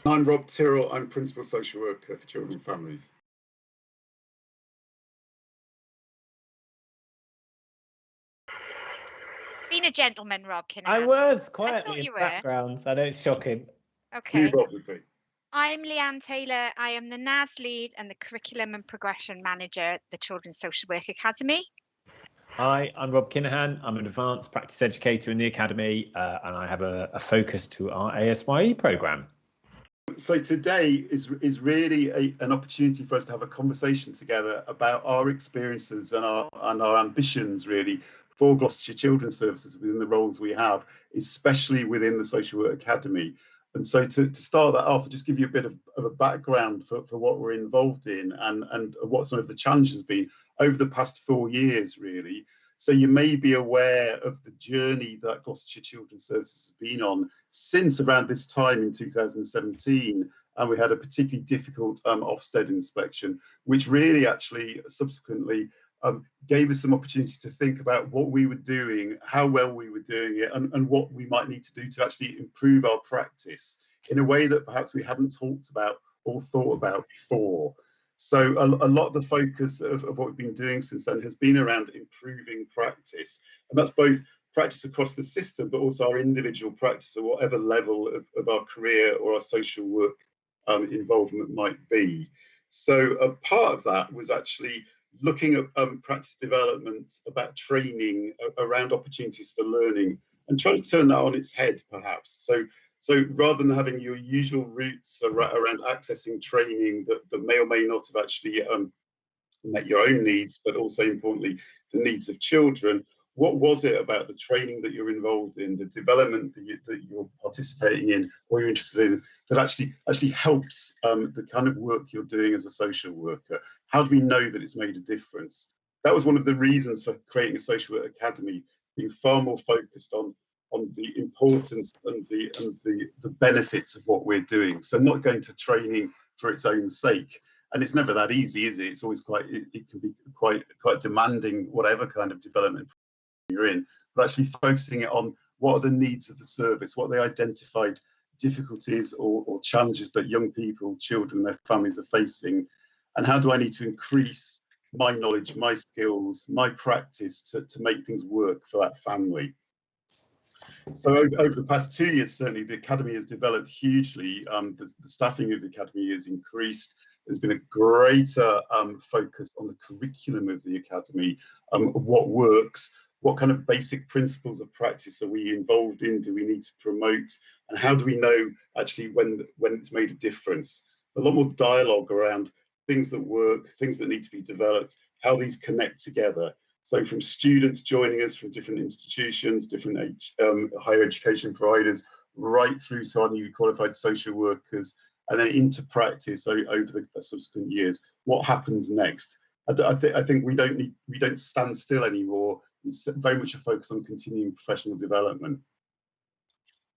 I'm Rob Tyrrell. I'm Principal Social Worker for Children and Families. Been a gentleman, Rob Kinnahan. I was quietly in the background. I know it's shocking. Okay. Probably. I'm Leanne Taylor. I am the NAS lead and the Curriculum and Progression Manager at the Children's Social Work Academy. Hi, I'm Rob Kinnahan. I'm an advanced practice educator in the Academy, and I have a focus to our ASYE programme. So today is really an opportunity for us to have a conversation together about our experiences and our ambitions, really, for Gloucestershire Children's Services within the roles we have, especially within the Social Work Academy. And so to start that off, I'll just give you a bit of a background for what we're involved in and what some of the challenges have been over the past 4 years, really. So you may be aware of the journey that Gloucestershire Children's Services has been on since around this time in 2017, and we had a particularly difficult Ofsted inspection, which really actually subsequently gave us some opportunity to think about what we were doing, how well we were doing it, and what we might need to do to actually improve our practice in a way that perhaps we hadn't talked about or thought about before. So a lot of the focus of what we've been doing since then has been around improving practice. And that's both practice across the system, but also our individual practice at whatever level of our career or our social work involvement might be. So a part of that was actually looking at practice development, about training, around opportunities for learning, and trying to turn that on its head, perhaps. So rather than having your usual routes around accessing training that may or may not have actually met your own needs, but also importantly, the needs of children, what was it about the training that you're involved in, the development that you're participating in or you're interested in, that actually helps the kind of work you're doing as a social worker? How do we know that it's made a difference? That was one of the reasons for creating a social work academy, being far more focused on the importance and the benefits of what we're doing. So not going to training for its own sake. And it's never that easy, is it? It's always it can be quite demanding, whatever kind of development you're in, but actually focusing it on what are the needs of the service, what are the identified difficulties or challenges that young people, children, their families are facing, and how do I need to increase my knowledge, my skills, my practice to make things work for that family. So over the past 2 years, certainly the Academy has developed hugely. The staffing of the Academy has increased. There's been a greater focus on the curriculum of the Academy, of what works, what kind of basic principles of practice are we involved in, do we need to promote, and how do we know actually when it's made a difference. A lot more dialogue around things that work, things that need to be developed, how these connect together. So from students joining us from different institutions, different higher education providers, right through to our newly qualified social workers, and then into practice over the subsequent years. What happens next? I think we don't stand still anymore. It's very much a focus on continuing professional development.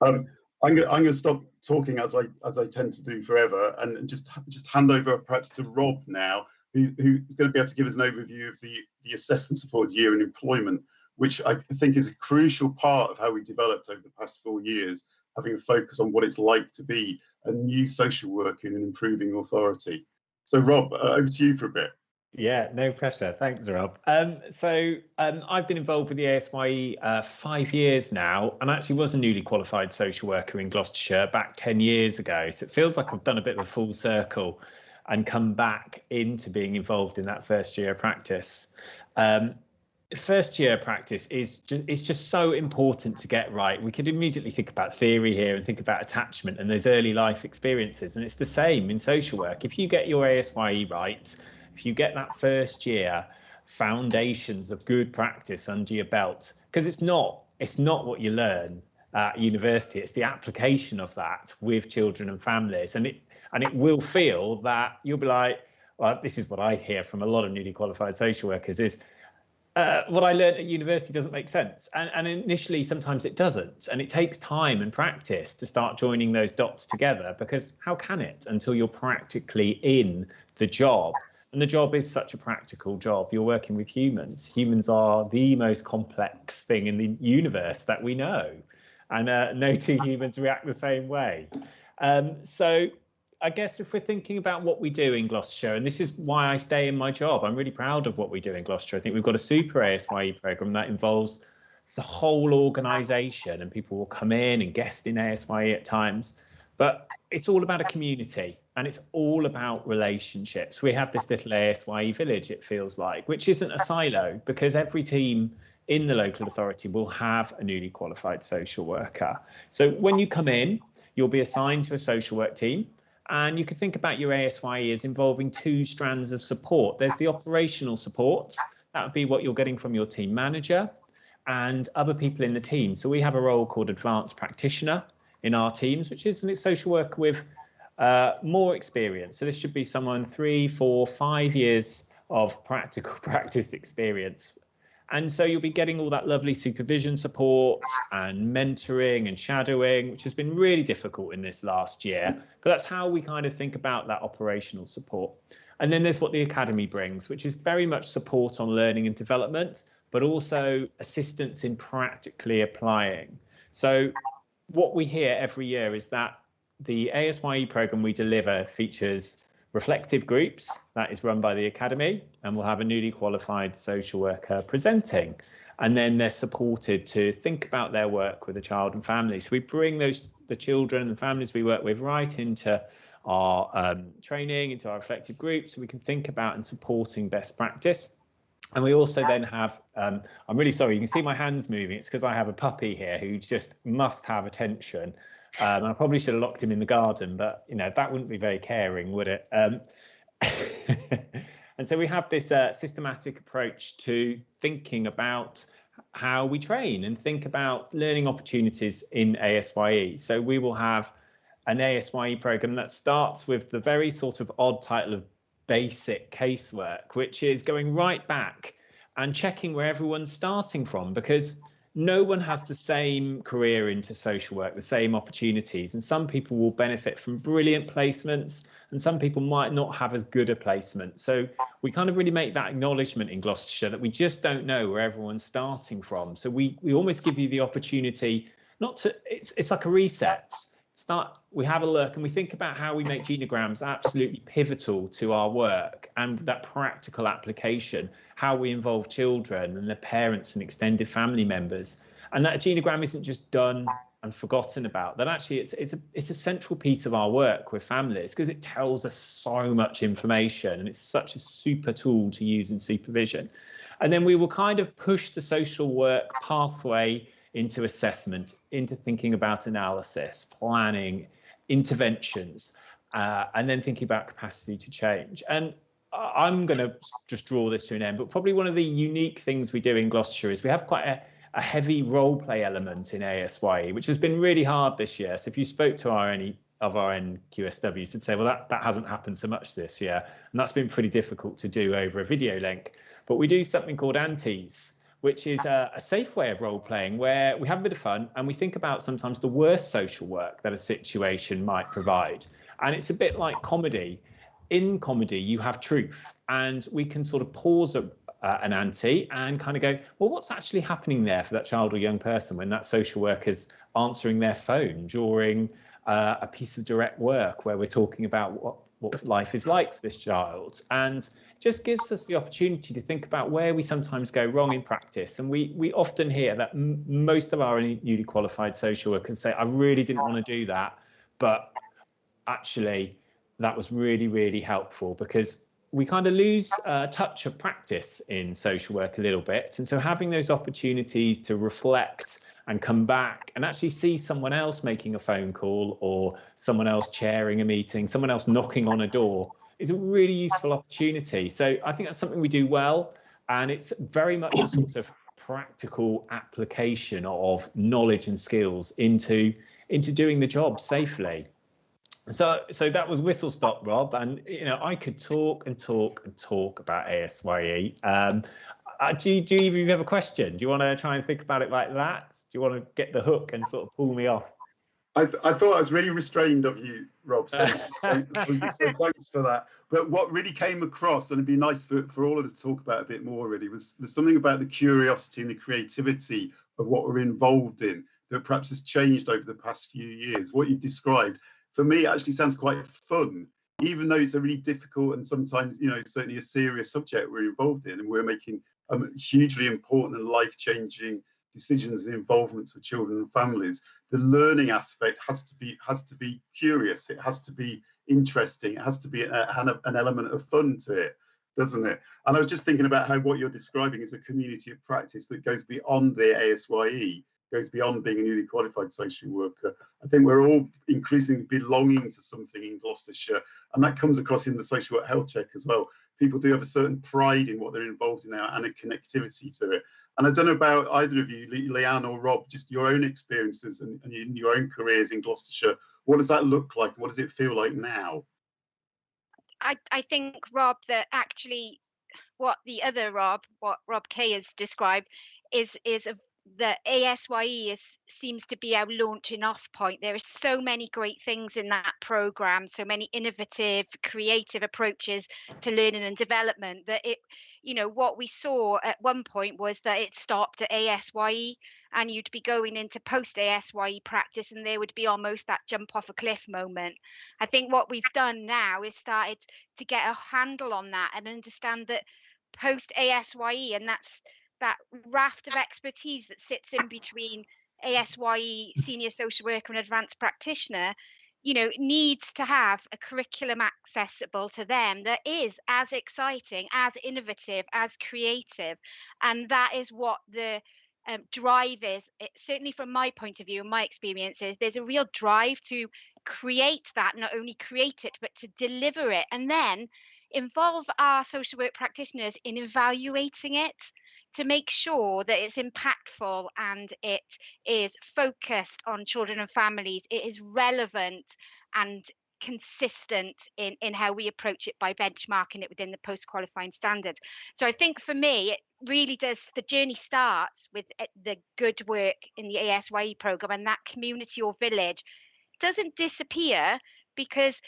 I'm going to stop talking as I tend to do forever, and just hand over perhaps to Rob now, who's going to be able to give us an overview of the assessment support year in employment, which I think is a crucial part of how we developed over the past 4 years, having a focus on what it's like to be a new social worker in an improving authority. So Rob, over to you for a bit. Yeah, no pressure. Thanks, Rob. So I've been involved with the ASYE 5 years now, and actually was a newly qualified social worker in Gloucestershire back 10 years ago. So it feels like I've done a bit of a full circle and come back into being involved in that first year of practice. First year practice is just so important to get right. We could immediately think about theory here and think about attachment and those early life experiences, and it's the same in social work. If you get your ASYE right, if you get that first year foundations of good practice under your belt, because it's not what you learn at university, it's the application of that with children and families, and it will feel that you'll be like, well, this is what I hear from a lot of newly qualified social workers is what I learned at university doesn't make sense, and initially sometimes it doesn't, and it takes time and practice to start joining those dots together, because how can it until you're practically in the job? And the job is such a practical job. You're working with humans. Humans are the most complex thing in the universe that we know. And no two humans react the same way. So I guess if we're thinking about what we do in Gloucestershire, and this is why I stay in my job, I'm really proud of what we do in Gloucestershire. I think we've got a super ASYE programme that involves the whole organisation, and people will come in and guest in ASYE at times. But it's all about a community, and it's all about relationships. We have this little ASYE village, it feels like, which isn't a silo, because every team in the local authority will have a newly qualified social worker. So when you come in, you'll be assigned to a social work team, and you can think about your ASYE as involving two strands of support. There's the operational support, that would be what you're getting from your team manager and other people in the team. So we have a role called advanced practitioner in our teams, which is a social worker with more experience. So this should be someone 3, 4, 5 years of practical practice experience. And so you'll be getting all that lovely supervision support and mentoring and shadowing, which has been really difficult in this last year. But that's how we kind of think about that operational support. And then there's what the academy brings, which is very much support on learning and development, but also assistance in practically applying. So what we hear every year is that the ASYE programme we deliver features reflective groups that is run by the academy, and we'll have a newly qualified social worker presenting, and then they're supported to think about their work with the child and family. So we bring the children and families we work with right into our training, into our reflective groups, so we can think about and supporting best practice. And we also then have, I'm really sorry, you can see my hands moving. It's because I have a puppy here who just must have attention. And I probably should have locked him in the garden, but that wouldn't be very caring, would it? And so we have this systematic approach to thinking about how we train and think about learning opportunities in ASYE. So we will have an ASYE programme that starts with the very sort of odd title of basic casework, which is going right back and checking where everyone's starting from, because no one has the same career into social work, the same opportunities, and some people will benefit from brilliant placements and some people might not have as good a placement. So we kind of really make that acknowledgement in Gloucestershire that we just don't know where everyone's starting from. So we almost give you the opportunity not to, it's like a reset. We have a look and we think about how we make genograms absolutely pivotal to our work and that practical application, how we involve children and their parents and extended family members. And that genogram isn't just done and forgotten about, that actually it's a central piece of our work with families, because it tells us so much information and it's such a super tool to use in supervision. And then we will kind of push the social work pathway into assessment, into thinking about analysis, planning, interventions, and then thinking about capacity to change. And I'm going to just draw this to an end, but probably one of the unique things we do in Gloucestershire is we have quite a heavy role play element in ASYE, which has been really hard this year. So if you spoke to our NQSWs, they'd say, well, that hasn't happened so much this year. And that's been pretty difficult to do over a video link. But we do something called Antes, which is a safe way of role playing where we have a bit of fun and we think about sometimes the worst social work that a situation might provide. And it's a bit like comedy. In comedy, you have truth, and we can sort of pause an ante and kind of go, well, what's actually happening there for that child or young person when that social worker's answering their phone during a piece of direct work where we're talking about what life is like for this child. And just gives us the opportunity to think about where we sometimes go wrong in practice. And we often hear that most of our newly qualified social workers say, I really didn't want to do that, but actually that was really, really helpful, because we kind of lose touch of practice in social work a little bit. And so having those opportunities to reflect and come back and actually see someone else making a phone call or someone else chairing a meeting, someone else knocking on a door, is a really useful opportunity. So I think that's something we do well, and it's very much a sort of practical application of knowledge and skills into doing the job safely. So that was whistle stop, Rob, and I could talk and talk and talk about ASYE. Do you even have a question? Do you want to try and think about it like that? Do you want to get the hook and sort of pull me off? I thought I was really restrained of you, Rob, so thanks for that. But what really came across, and it'd be nice for all of us to talk about a bit more really, was there's something about the curiosity and the creativity of what we're involved in that perhaps has changed over the past few years. What you've described, for me, it actually sounds quite fun, even though it's a really difficult and sometimes, certainly a serious subject we're involved in, and we're making hugely important and life-changing decisions and involvements with children and families. The learning aspect has to be curious. It has to be interesting. It has to be an element of fun to it, doesn't it? And I was just thinking about how what you're describing is a community of practice that goes beyond the ASYE, goes beyond being a newly qualified social worker. I think we're all increasingly belonging to something in Gloucestershire, and that comes across in the social work health check as well. People do have a certain pride in what they're involved in now and a connectivity to it. And I don't know about either of you, Leanne or Rob, just your own experiences and in your own careers in Gloucestershire. What does that look like? What does it feel like now? I think, Rob, that actually what Rob Kay has described is the ASYE seems to be our launching off point. There are so many great things in that programme, so many innovative, creative approaches to learning and development that what we saw at one point was that it stopped at ASYE, and you'd be going into post ASYE practice and there would be almost that jump off a cliff moment. I think what we've done now is started to get a handle on that and understand that post ASYE, and that's that raft of expertise that sits in between ASYE, senior social worker and advanced practitioner, needs to have a curriculum accessible to them that is as exciting, as innovative, as creative. And that is what the drive is. Certainly from my point of view and my experiences, there's a real drive to create that, not only create it, but to deliver it, and then involve our social work practitioners in evaluating it to make sure that it's impactful and it is focused on children and families. It is relevant and consistent in how we approach it by benchmarking it within the post-qualifying standards. So I think for me, it really does, the journey starts with the good work in the ASYE programme, and that community or village doesn't disappear because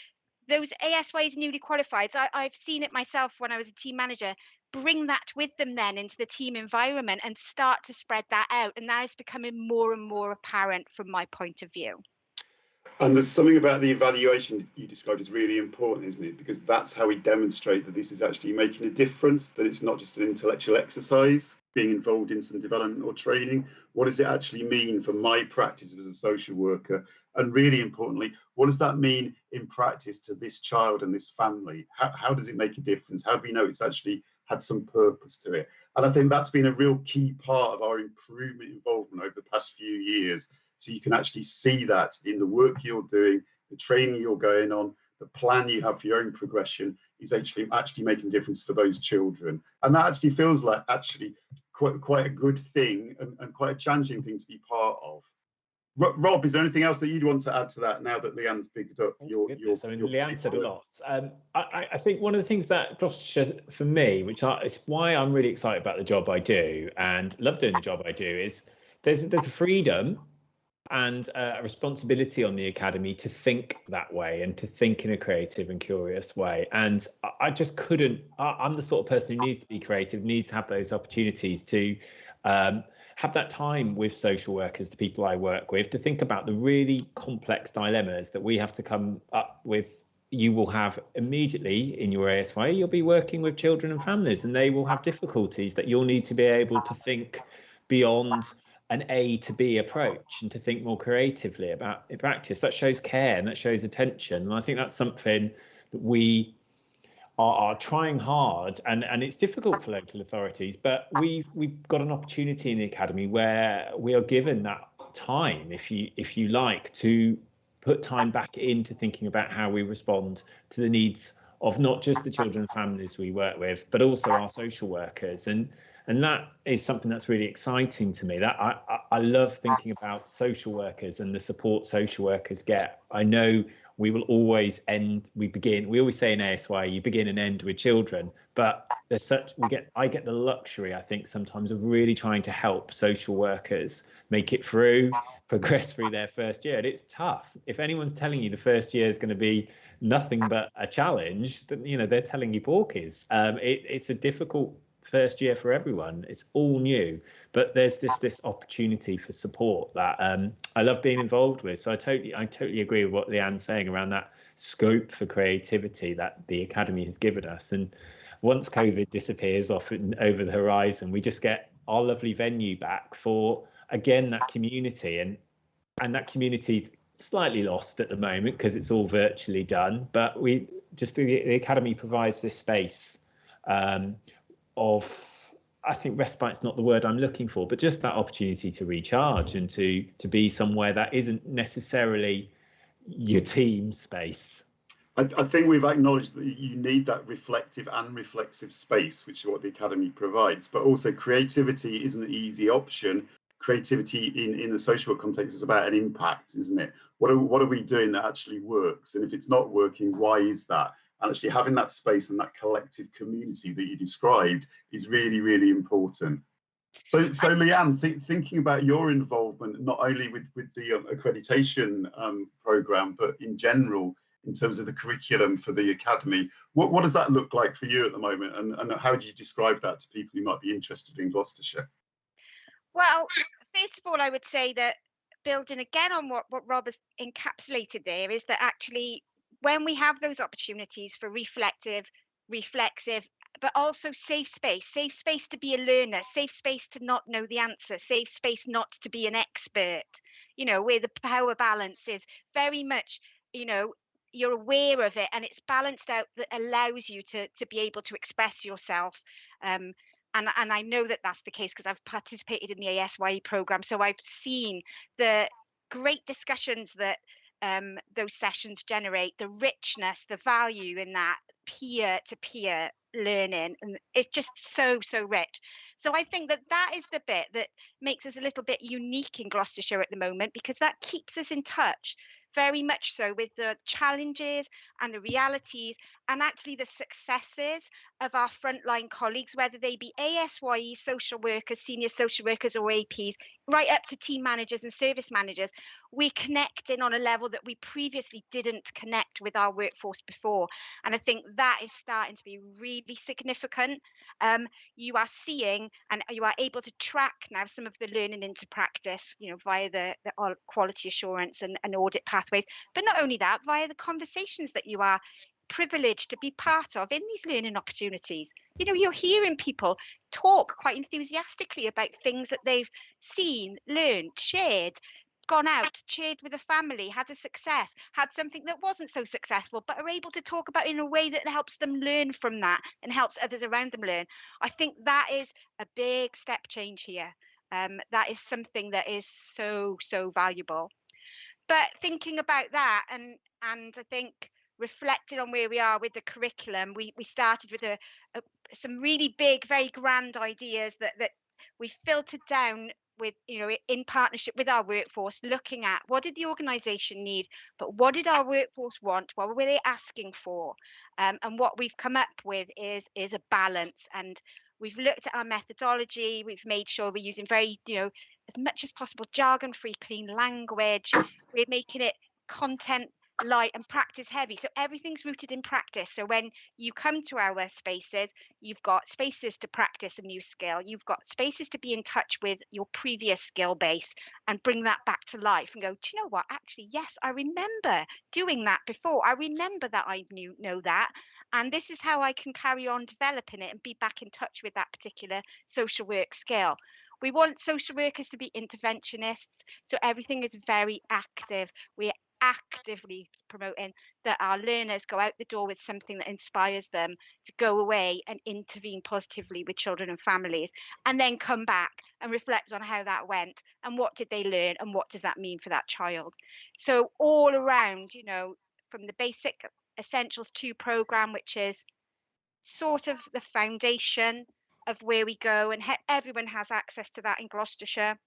those ASYEs newly qualified, I've seen it myself when I was a team manager, bring that with them then into the team environment and start to spread that out. And that is becoming more and more apparent from my point of view. And there's something about the evaluation you described is really important, isn't it? Because that's how we demonstrate that this is actually making a difference, that it's not just an intellectual exercise, being involved in some development or training. What does it actually mean for my practice as a social worker? And really importantly, what does that mean in practice to this child and this family? How does it make a difference? How do we know it's actually had some purpose to it? And I think that's been a real key part of our improvement involvement over the past few years. So you can actually see that in the work you're doing, the training you're going on, the plan you have for your own progression is actually making a difference for those children. And that actually feels like quite a good thing and quite a challenging thing to be part of. Rob, is there anything else that you'd want to add to that now that Leanne's picked up your Leanne said a lot. I think one of the things that Gloucestershire, for me, it's why I'm really excited about the job I do and love doing the job I do, is there's a freedom and a responsibility on the academy to think that way and to think in a creative and curious way. And I just couldn't, I'm the sort of person who needs to be creative, needs to have those opportunities to have that time with social workers, the people I work with, to think about the really complex dilemmas that we have to come up with. You will have immediately in your ASYE, you'll be working with children and families, and they will have difficulties that you'll need to be able to think beyond an A to B approach and to think more creatively about in practice. That shows care and that shows attention. And I think that's something that we are trying hard, and it's difficult for local authorities, but we've got an opportunity in the academy where we are given that time, if you like, to put time back into thinking about how we respond to the needs of not just the children and families we work with, but also our social workers. And that is something that's really exciting to me. That I love thinking about social workers and the support social workers get. I know we will always we always say in ASY, you begin and end with children, but I get the luxury, I think, sometimes of really trying to help social workers make it through, progress through their first year. And it's tough. If anyone's telling you the first year is going to be nothing but a challenge, then they're telling you porkies. It's a difficult first year for everyone. It's all new, but there's this opportunity for support that I love being involved with. So I totally agree with what Leanne's saying around that scope for creativity that the Academy has given us. And once COVID disappears off over the horizon, we just get our lovely venue back for, again, that community. And that community's slightly lost at the moment because it's all virtually done, but the Academy provides this space of, I think respite's not the word I'm looking for, but just that opportunity to recharge and to be somewhere that isn't necessarily your team space. I think we've acknowledged that you need that reflective and reflexive space, which is what the Academy provides, but also creativity isn't an easy option. Creativity in the social work context is about an impact, isn't it? What are we doing that actually works? And if it's not working, why is that? And actually having that space and that collective community that you described is really, really important. So Leanne, thinking about your involvement, not only with the accreditation programme, but in general, in terms of the curriculum for the Academy, what does that look like for you at the moment? And how do you describe that to people who might be interested in Gloucestershire? Well, first of all, I would say that building again on what Rob has encapsulated there is that actually when we have those opportunities for reflective, but also safe space to be a learner, safe space to not know the answer, safe space not to be an expert, where the power balance is very much, you're aware of it and it's balanced out, that allows you to be able to express yourself. And I know that that's the case because I've participated in the ASYE program. So I've seen the great discussions that those sessions generate, the richness, the value in that peer-to-peer learning. And it's just so rich. So I think that is the bit that makes us a little bit unique in Gloucestershire at the moment, because that keeps us in touch very much so with the challenges and the realities and actually the successes of our frontline colleagues, whether they be ASYE social workers, senior social workers or APs, right up to team managers and service managers. We're connecting on a level that we previously didn't connect with our workforce before. And I think that is starting to be really significant. You are seeing and you are able to track now some of the learning into practice, via the quality assurance and audit pathways. But not only that, via the conversations that you are privileged to be part of in these learning opportunities. You're hearing people talk quite enthusiastically about things that they've seen, learned, shared, gone out, shared with a family, had a success, had something that wasn't so successful, but are able to talk about it in a way that helps them learn from that and helps others around them learn. I think that is a big step change here. That is something that is so valuable. But thinking about that and I think reflecting on where we are with the curriculum, we started with some really big, very grand ideas that we filtered down with, in partnership with our workforce, looking at what did the organisation need, but what did our workforce want? What were they asking for? And what we've come up with is a balance. And we've looked at our methodology. We've made sure we're using very, as much as possible, jargon-free, clean language. We're making it content light and practice heavy. So everything's rooted in practice. So when you come to our spaces, you've got spaces to practice a new skill. You've got spaces to be in touch with your previous skill base and bring that back to life and go, do you know what? Actually, yes, I remember doing that before. I remember that I know that. And this is how I can carry on developing it and be back in touch with that particular social work skill. We want social workers to be interventionists. So everything is very active. We're actively promoting that our learners go out the door with something that inspires them to go away and intervene positively with children and families, and then come back and reflect on how that went and what did they learn and what does that mean for that child. So all around, from the basic Essentials 2 program, which is sort of the foundation of where we go, and everyone has access to that in Gloucestershire.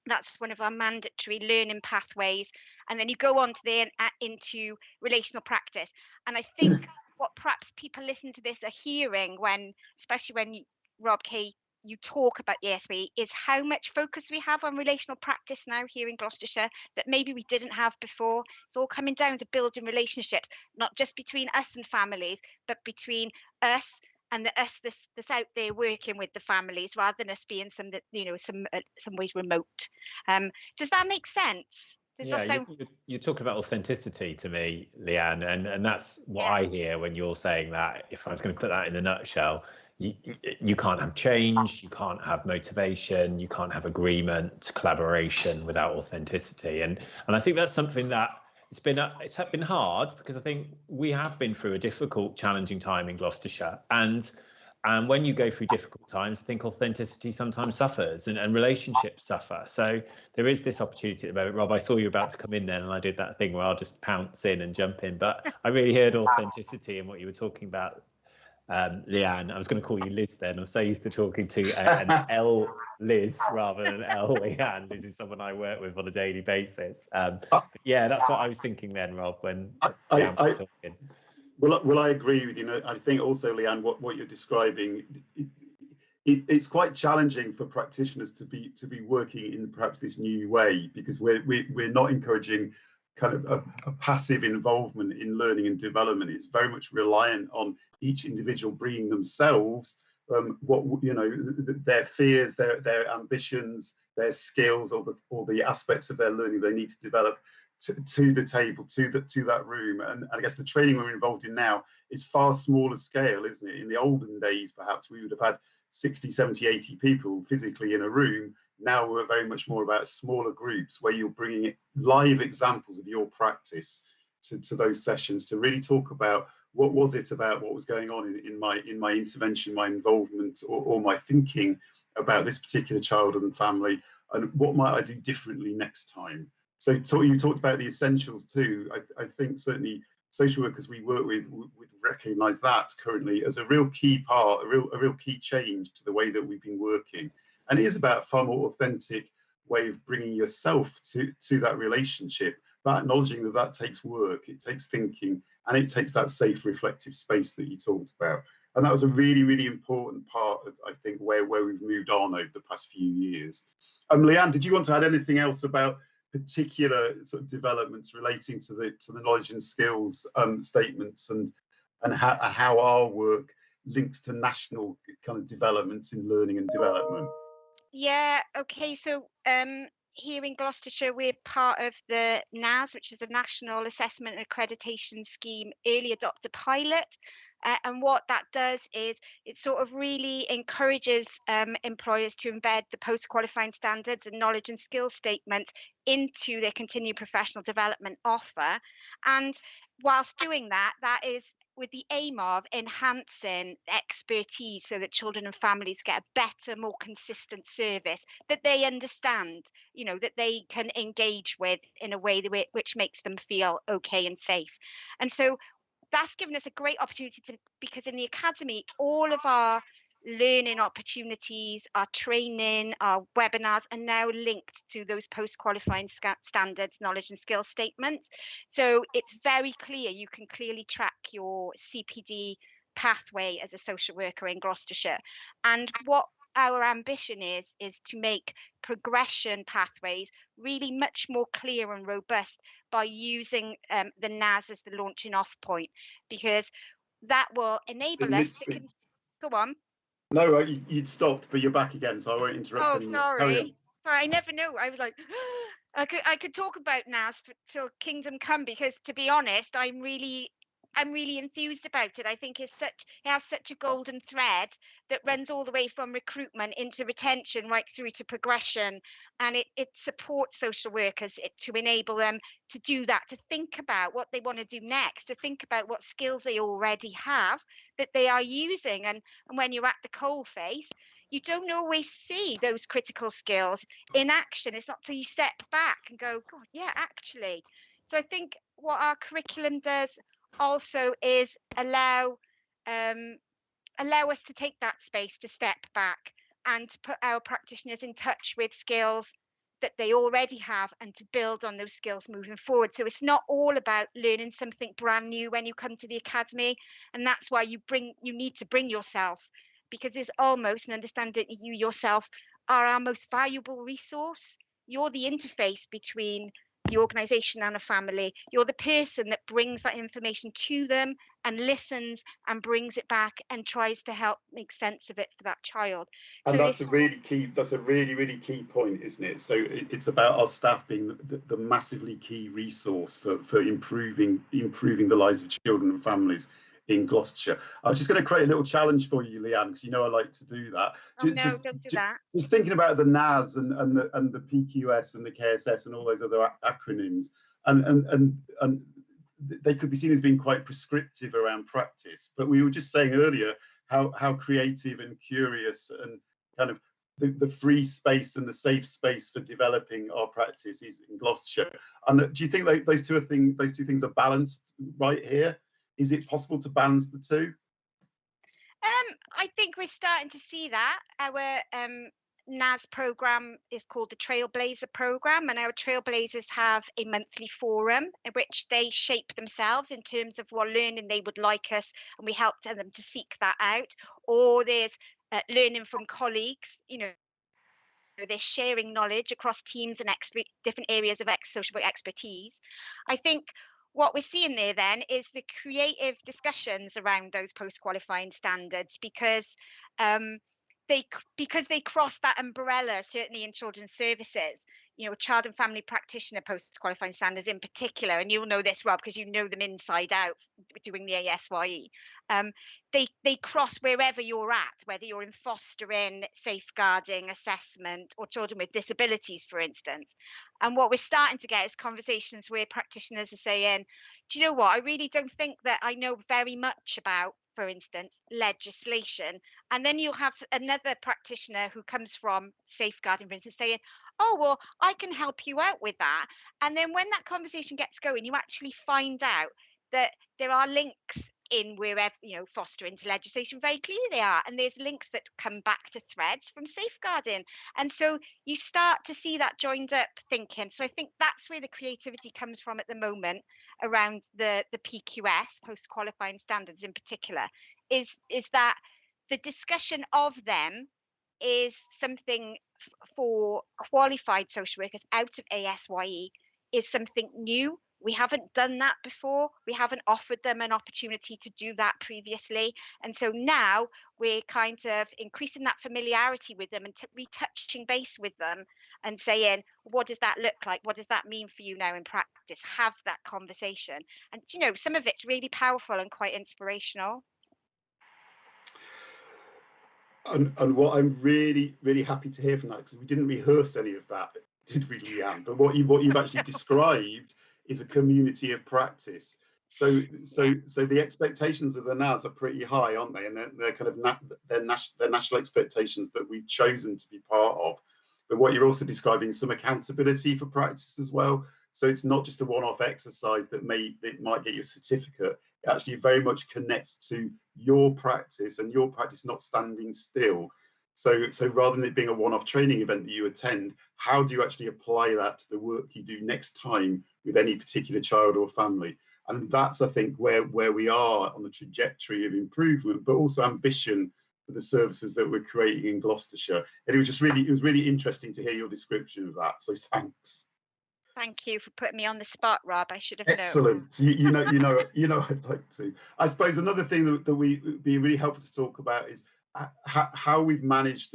That's one of our mandatory learning pathways. And then you go on to into relational practice. And I think what perhaps people listening to this are hearing especially when Rob Kay, you talk about the ASYE, is how much focus we have on relational practice now here in Gloucestershire that maybe we didn't have before. It's all coming down to building relationships, not just between us and families, but between us and us that's out there working with the families rather than us being some ways remote. Does that make sense? You're talking about authenticity to me, Leanne, and that's what I hear when you're saying that. If I was going to put that in a nutshell, you can't have change, you can't have motivation, you can't have agreement, collaboration without authenticity, and I think that's something that it's been hard, because I think we have been through a difficult, challenging time in Gloucestershire, and when you go through difficult times, I think authenticity sometimes suffers, and relationships suffer. So there is this opportunity at the moment. Rob, I saw you about to come in then, and I did that thing where I'll just pounce in and jump in. But I really heard authenticity in what you were talking about, Leanne. I was going to call you Liz then. I'm so used to talking to an L Liz rather than an L Leanne. Liz is someone I work with on a daily basis. Yeah, that's what I was thinking then, Rob, when Leanne was talking. Well, I agree with you. I think also, Leanne, what you're describing, it's quite challenging for practitioners to be working in perhaps this new way, because we're not encouraging kind of a passive involvement in learning and development. It's very much reliant on each individual bringing themselves their fears, their ambitions, their skills, or the aspects of their learning they need to develop to the table, to that room. And I guess the training we're involved in now is far smaller scale, isn't it? In the olden days, perhaps we would have had 60, 70, 80 people physically in a room. Now we're very much more about smaller groups where you're bringing live examples of your practice to those sessions, to really talk about what was going on in my intervention, my involvement, or my thinking about this particular child and family, and what might I do differently next time. So you talked about the essentials too. I think certainly social workers we work with would recognise that currently as a real key part, a real key change to the way that we've been working. And it is about a far more authentic way of bringing yourself to that relationship, but acknowledging that takes work, it takes thinking, and it takes that safe, reflective space that you talked about. And that was a really, really important part of, I think, where we've moved on over the past few years. Leanne, did you want to add anything else about particular sort of developments relating to the knowledge and skills statements, and how our work links to national kind of developments in learning and development? Yeah, okay, so here in Gloucestershire, we're part of the NAS, which is the National Assessment and Accreditation Scheme Early Adopter Pilot. And what that does is it sort of really encourages employers to embed the post-qualifying standards and knowledge and skills statements into their continued professional development offer. And whilst doing that, that is with the aim of enhancing expertise so that children and families get a better, more consistent service that they understand, that they can engage with in a way which makes them feel okay and safe. And so that's given us a great opportunity because in the academy, all of our learning opportunities, our training, our webinars are now linked to those post-qualifying standards, knowledge and skills statements. So it's very clear, you can clearly track your CPD pathway as a social worker in Gloucestershire. And what our ambition is to make progression pathways really much more clear and robust by using the NAS as the launching off point, because that will enable us to go on. No, you'd stopped, but you're back again, so I won't interrupt anymore. Sorry, I never know. I was like, I could talk about NAS till kingdom come, because to be honest, I'm really enthused about it. I think it has such a golden thread that runs all the way from recruitment into retention right through to progression, and it supports social workers to enable them to do that, to think about what they want to do next, to think about what skills they already have that they are using. And when you're at the coalface, you don't always see those critical skills in action. It's not till you step back and go, God, yeah, actually. So I think what our curriculum does also is allow us to take that space to step back and to put our practitioners in touch with skills that they already have and to build on those skills moving forward. So it's not all about learning something brand new when you come to the academy, and that's why you need to bring yourself, because it's almost an understanding you yourself are our most valuable resource. You're the interface between the organisation and a family. You're the person that brings that information to them and listens and brings it back and tries to help make sense of it for that child. And that's a really key. That's a really key point, isn't it? So it's about our staff being the massively key resource for improving the lives of children and families in Gloucestershire. I was just going to create a little challenge for you, Leanne, because you know I like to do that. Oh, no, don't do that. Just thinking about the NAS and the PQS and the KSS and all those other acronyms, and they could be seen as being quite prescriptive around practice. But we were just saying earlier how creative and curious and kind of the free space and the safe space for developing our practice is in Gloucestershire. And do you think those two things are balanced right here? Is it possible to balance the two? I think we're starting to see that. Our NAS program is called the Trailblazer program, and our Trailblazers have a monthly forum in which they shape themselves in terms of what learning they would like us, and we help them to seek that out. Or there's learning from colleagues, they're sharing knowledge across teams and different areas of social work expertise. I think what we're seeing there then is the creative discussions around those post-qualifying standards, because they cross that umbrella, certainly in children's services. Child and family practitioner post-qualifying standards in particular, and you'll know this, Rob, because you know them inside out doing the ASYE. They cross wherever you're at, whether you're in fostering, safeguarding, assessment, or children with disabilities, for instance. And what we're starting to get is conversations where practitioners are saying, do you know what, I really don't think that I know very much about, for instance, legislation. And then you'll have another practitioner who comes from safeguarding, for instance, saying, oh, well, I can help you out with that. And then when that conversation gets going, you actually find out that there are links in wherever, fostering to legislation, very clearly they are. And there's links that come back to threads from safeguarding. And so you start to see that joined up thinking. So I think that's where the creativity comes from at the moment around the PQS, post-qualifying standards in particular, is that the discussion of them is something for qualified social workers out of ASYE is something new. We haven't done that before. We haven't offered them an opportunity to do that previously. And so now we're kind of increasing that familiarity with them and retouching base with them and saying, what does that look like? What does that mean for you now in practice? Have that conversation. And, some of it's really powerful and quite inspirational. And what I'm really happy to hear from that, because we didn't rehearse any of that, did we, Leanne? But what you've actually described is a community of practice. So the expectations of the NAS are pretty high, aren't they? And they're kind of they're national expectations that we've chosen to be part of. But what you're also describing is some accountability for practice as well. So it's not just a one-off exercise that might get you a certificate. It actually very much connects to your practice and your practice not standing still. So rather than it being a one-off training event that you attend, how do you actually apply that to the work you do next time with any particular child or family? And that's, I think, where we are on the trajectory of improvement, but also ambition for the services that we're creating in Gloucestershire. And it was really interesting to hear your description of that. So thanks. Thank you for putting me on the spot, Rob. I should have known. Excellent. You know, I'd like to. I suppose another thing that would be really helpful to talk about is how we've managed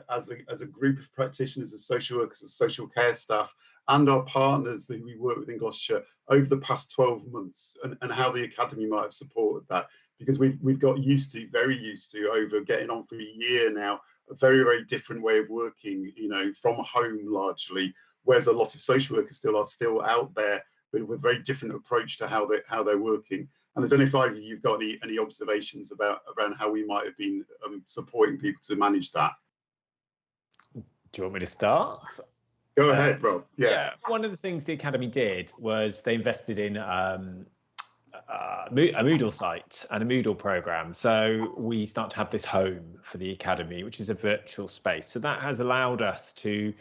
as a group of practitioners, of social workers, of social care staff, and our partners that we work with in Gloucestershire over the past 12 months, and how the academy might have supported that, because we've got very used to over getting on for a year now, a very different way of working, from home largely, whereas a lot of social workers are still out there with a very different approach to how they're working. And I don't know if either of you've got any observations around how we might have been supporting people to manage that. Do you want me to start? Go ahead, Rob. Yeah. One of the things the Academy did was they invested in a Moodle site and a Moodle program. So we start to have this home for the Academy, which is a virtual space. So that has allowed us to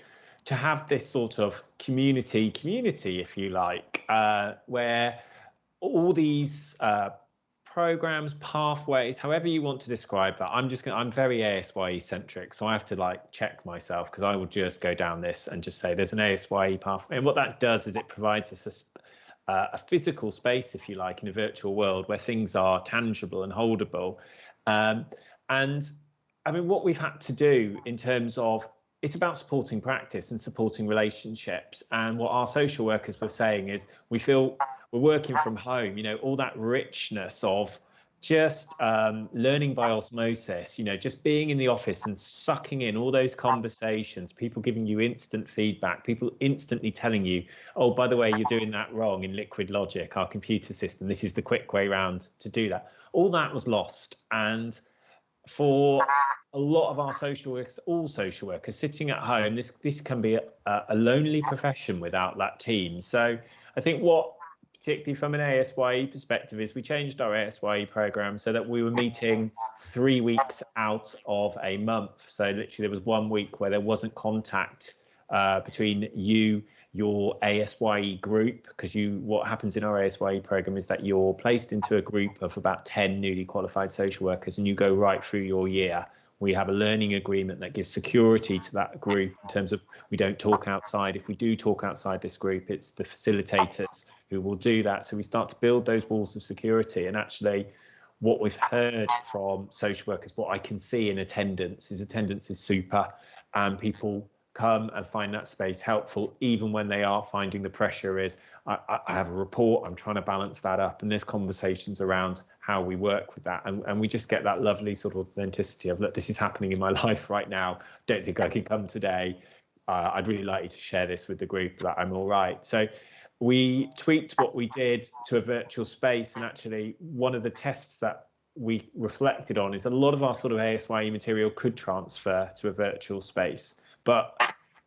have this sort of community, if you like, where all these programs, pathways, however you want to describe that. I'm very ASYE centric, so I have to like check myself, because I will just go down this and just say there's an ASYE pathway. And what that does is it provides us a physical space, if you like, in a virtual world where things are tangible and holdable. And I mean, what we've had to do in terms of, it's about supporting practice and supporting relationships. And what our social workers were saying is, we feel we're working from home, you know, all that richness of just learning by osmosis, you know, just being in the office and sucking in all those conversations, people giving you instant feedback, people instantly telling you, oh, by the way, you're doing that wrong in Liquid Logic, our computer system, this is the quick way round to do that. All that was lost. And for a lot of our social workers, all social workers sitting at home, this can be a lonely profession without that team. So I think what, particularly from an ASYE perspective, is we changed our ASYE program so that we were meeting 3 weeks out of a month. So literally there was 1 week where there wasn't contact between you, your ASYE group, because what happens in our ASYE program is that you're placed into a group of about 10 newly qualified social workers, and you go right through your year. We have a learning agreement that gives security to that group in terms of we don't talk outside. If we do talk outside this group, it's the facilitators who will do that. So we start to build those walls of security. And actually, what we've heard from social workers, what I can see in attendance is super, and people come and find that space helpful, even when they are finding the pressure is, I have a report, I'm trying to balance that up, and there's conversations around how we work with that, and we just get that lovely sort of authenticity of, look, this is happening in my life right now, don't think I can come today, I'd really like you to share this with the group that I'm all right. So we tweaked what we did to a virtual space, and actually one of the tests that we reflected on is a lot of our sort of ASYE material could transfer to a virtual space, but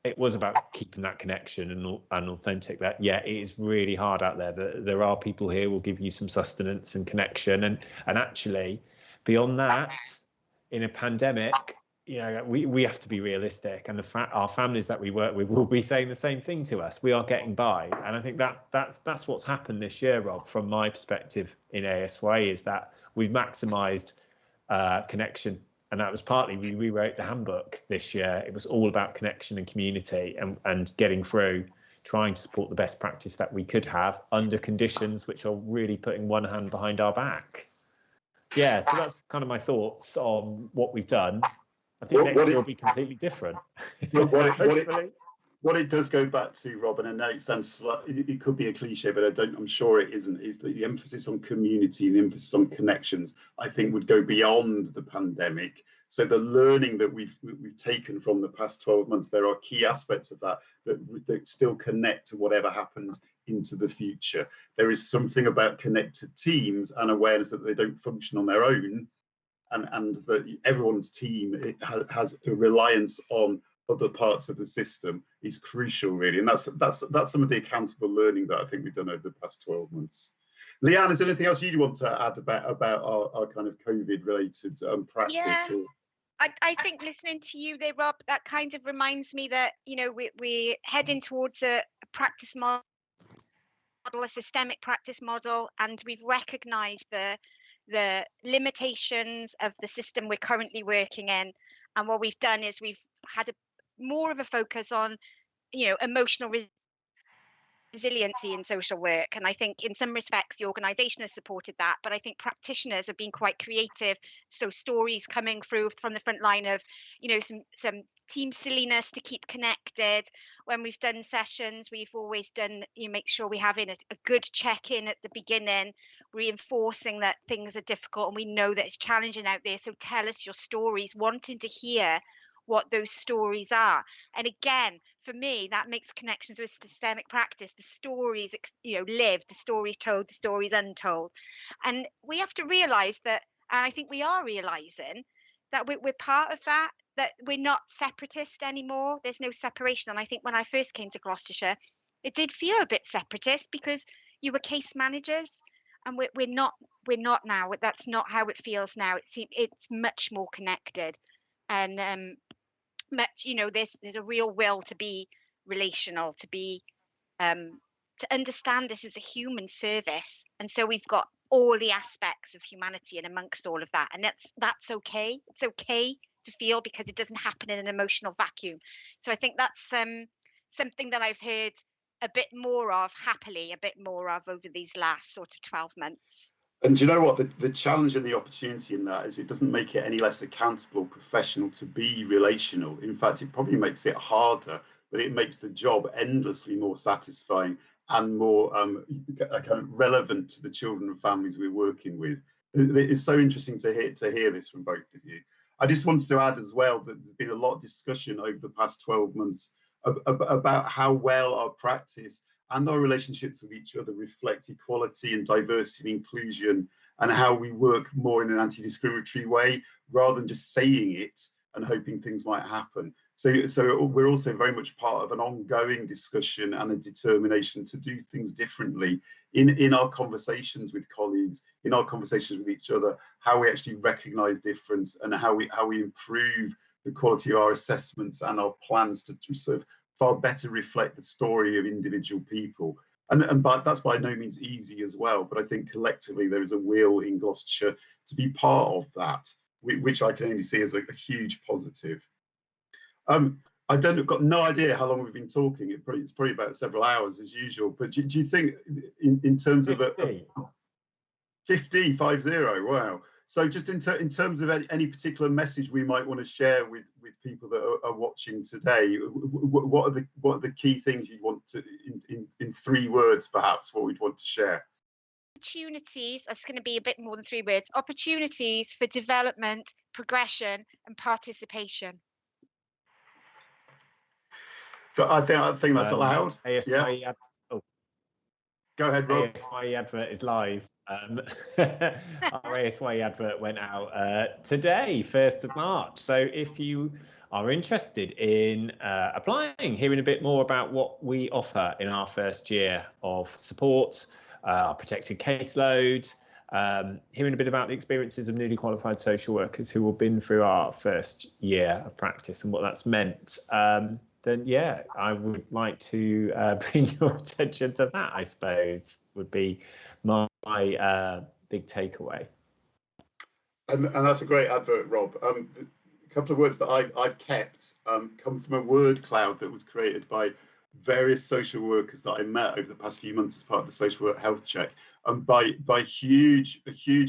it was about keeping that connection and authentic. That, yeah, it is really hard out there. There are people here who will give you some sustenance and connection, and actually beyond that, in a pandemic, you know, we have to be realistic, and our families that we work with will be saying the same thing to us. We are getting by, and I think that's what's happened this year, Rob, from my perspective in ASYE, is that we've maximised connection. And that was partly, we rewrote the handbook this year. It was all about connection and community, and getting through, trying to support the best practice that we could have under conditions which are really putting one hand behind our back. Yeah, so that's kind of my thoughts on what we've done. I think next year will be completely different. What it does go back to, Robin, and I know it sounds it could be a cliche, but I'm sure it isn't, is that the emphasis on community and the emphasis on connections, I think, would go beyond the pandemic. So the learning that we've taken from the past 12 months, there are key aspects of that still connect to whatever happens into the future. There is something about connected teams and awareness that they don't function on their own, and that everyone's team has a reliance on other parts of the system is crucial, really, and that's some of the accountable learning that I think we've done over the past 12 months. Leanne, is there anything else you want to add about our kind of COVID-related practice? Yeah. I think listening to you there, Rob, that kind of reminds me that, you know, we're heading towards a practice model, a systemic practice model, and we've recognised the limitations of the system we're currently working in. And what we've done is we've had more of a focus on, you know, emotional resiliency in social work, and I think in some respects the organisation has supported that, but I think practitioners have been quite creative. So stories coming through from the front line of, you know, some team silliness to keep connected. When we've done sessions, we've always done, you make sure we have in a good check-in at the beginning, reinforcing that things are difficult and we know that it's challenging out there, so tell us your stories, wanting to hear what those stories are. And again, for me, that makes connections with systemic practice. The stories, you know, lived, the stories told, the stories untold. And we have to realise that, and I think we are realising that we're part of that we're not separatist anymore. There's no separation. And I think when I first came to Gloucestershire, it did feel a bit separatist because you were case managers, and we're not now. That's not how it feels now. It's much more connected, and much, you know, there's a real will to be relational, to be to understand this is a human service. And so we've got all the aspects of humanity and amongst all of that. And that's okay. It's okay to feel, because it doesn't happen in an emotional vacuum. So I think that's something that I've heard a bit more of, happily, a bit more of over these last sort of 12 months. And do you know what? The challenge and the opportunity in that is it doesn't make it any less accountable, professional to be relational. In fact, it probably makes it harder, but it makes the job endlessly more satisfying and more kind of relevant to the children and families we're working with. It's so interesting to hear this from both of you. I just wanted to add as well that there's been a lot of discussion over the past 12 months about how well our practice and our relationships with each other reflect equality and diversity and inclusion, and how we work more in an anti-discriminatory way rather than just saying it and hoping things might happen. So we're also very much part of an ongoing discussion and a determination to do things differently in our conversations with colleagues, in our conversations with each other, how we actually recognise difference and how we improve the quality of our assessments and our plans to sort of far better reflect the story of individual people. And that's by no means easy as well, but I think collectively there is a will in Gloucestershire to be part of that, which I can only see as a huge positive. I've got no idea how long we've been talking. It's probably about several hours as usual, but do you think in terms of 50, wow. So just in terms of any particular message we might want to share with people that are watching today, what are the key things you want to, in 3 words perhaps, what we'd want to share? Opportunities, that's going to be a bit more than 3 words, opportunities for development, progression and participation. So I think that's allowed. ASYE yeah. Go ahead, Rob. ASYE advert is live. Our ASYE advert went out today, 1st of March. So if you are interested in applying, hearing a bit more about what we offer in our first year of support, our protected caseload, hearing a bit about the experiences of newly qualified social workers who have been through our first year of practice and what that's meant, then yeah, I would like to bring your attention to that, I suppose, would be my big takeaway. And that's a great advert, Rob. A couple of words that I've kept come from a word cloud that was created by various social workers that I met over the past few months as part of the social work health check. And by a huge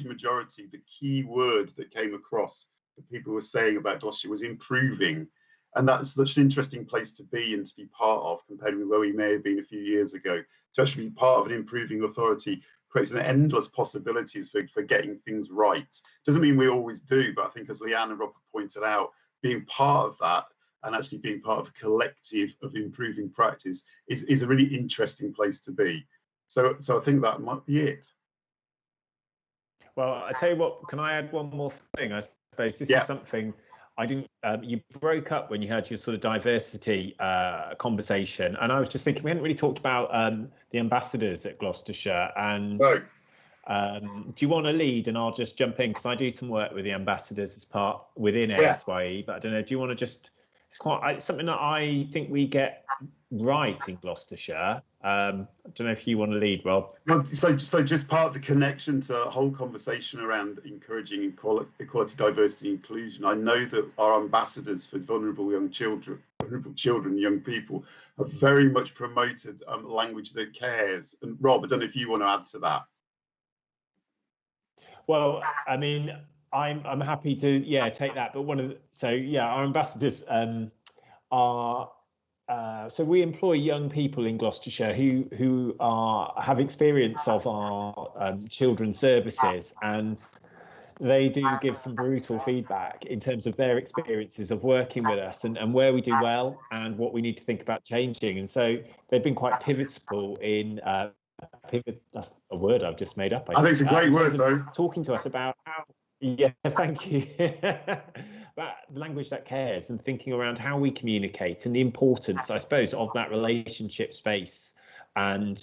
majority, the key word that came across that people were saying about Gloucestershire was improving. And that's such an interesting place to be and to be part of, compared with where we may have been a few years ago. To actually be part of an improving authority creates an endless possibilities for getting things right. Doesn't mean we always do, but I think, as Leanne and Rob pointed out, being part of that and actually being part of a collective of improving practice is a really interesting place to be. So I think that might be it. Well, I tell you what, can I add one more thing? I suppose this is something I didn't, you broke up when you had your sort of diversity conversation. And I was just thinking, we hadn't really talked about the ambassadors at Gloucestershire. And do you want to lead? And I'll just jump in, because I do some work with the ambassadors as part within ASYE. But I don't know, do you want to just, it's something that I think we get right in Gloucestershire. I don't know if you want to lead, Rob. So just part of the connection to a whole conversation around encouraging equality, diversity, inclusion. I know that our ambassadors for vulnerable children, young people, have very much promoted language that cares. And Rob, I don't know if you want to add to that. Well, I mean, I'm happy to take that. But our ambassadors are. So we employ young people in Gloucestershire who have experience of our children's services, and they do give some brutal feedback in terms of their experiences of working with us and where we do well and what we need to think about changing. And so they've been quite pivotal in that's a word I've just made up. I think it's a great word, though. Talking to us about how. Yeah, thank you. About the language that cares and thinking around how we communicate and the importance, I suppose, of that relationship space and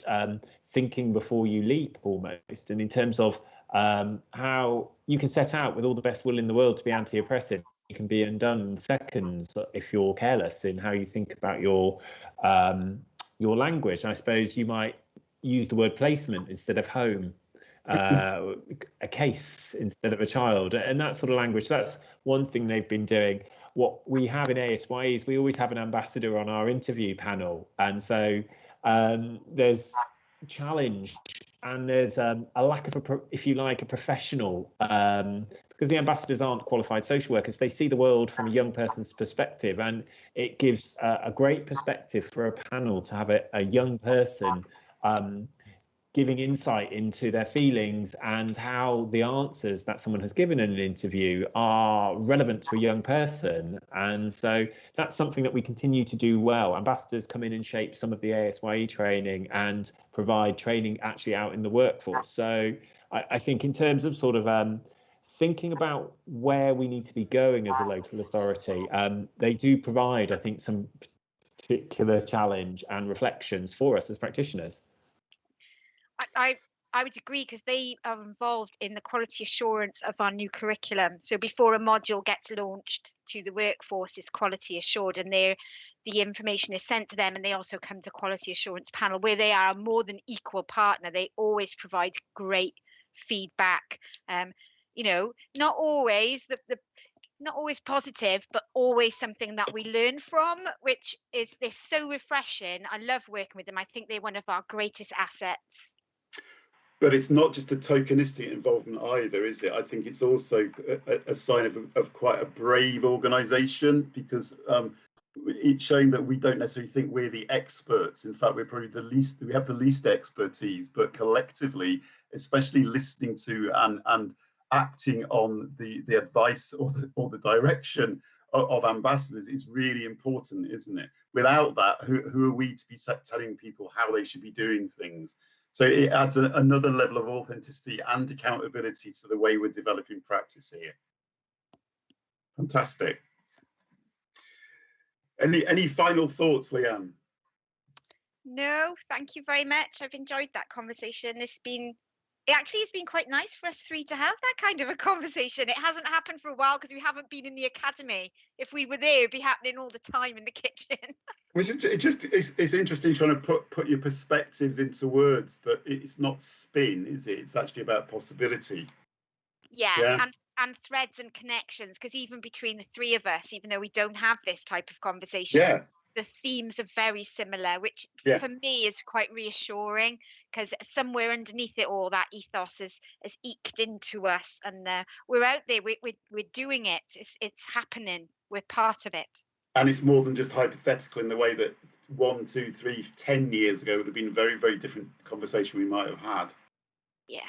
thinking before you leap almost. And in terms of how you can set out with all the best will in the world to be anti-oppressive, you can be undone in seconds if you're careless in how you think about your language. I suppose you might use the word placement instead of home. a case instead of a child, and that sort of language. That's one thing they've been doing. What we have in ASYE is we always have an ambassador on our interview panel, and so there's challenge and there's a lack of if you like, a professional, because the ambassadors aren't qualified social workers. They see the world from a young person's perspective, and it gives a great perspective for a panel to have a young person giving insight into their feelings and how the answers that someone has given in an interview are relevant to a young person. And so that's something that we continue to do well. Ambassadors come in and shape some of the ASYE training and provide training actually out in the workforce. So I think in terms of sort of thinking about where we need to be going as a local authority, they do provide, I think, some particular challenge and reflections for us as practitioners. I would agree, because they are involved in the quality assurance of our new curriculum. So before a module gets launched to the workforce, it's quality assured, and the information is sent to them, and they also come to quality assurance panel where they are a more than equal partner. They always provide great feedback. Not always not always positive, but always something that we learn from, which is so refreshing. I love working with them. I think they're one of our greatest assets. But it's not just a tokenistic involvement either, is it? I think it's also a sign of quite a brave organisation, because it's showing that we don't necessarily think we're the experts. In fact, we're probably we have the least expertise, but collectively, especially listening to and acting on the advice or the direction of ambassadors is really important, isn't it? Without that, who are we to be telling people how they should be doing things? So it adds another level of authenticity and accountability to the way we're developing practice here. Fantastic. Any final thoughts, Leanne? No, thank you very much. I've enjoyed that conversation. It actually has been quite nice for us three to have that kind of a conversation. It hasn't happened for a while because we haven't been in the academy. If we were there, it'd be happening all the time in the kitchen. It's interesting trying to put your perspectives into words, that it's not spin, is it? It's actually about possibility. Yeah. And threads and connections, because even between the three of us, even though we don't have this type of conversation, the themes are very similar, which for me is quite reassuring, because somewhere underneath it all, that ethos has eked into us, and we're out there, we're doing it, it's happening, we're part of it. And it's more than just hypothetical, in the way that 1, 2, 3, 10 years ago would have been a very, very different conversation we might have had. Yeah.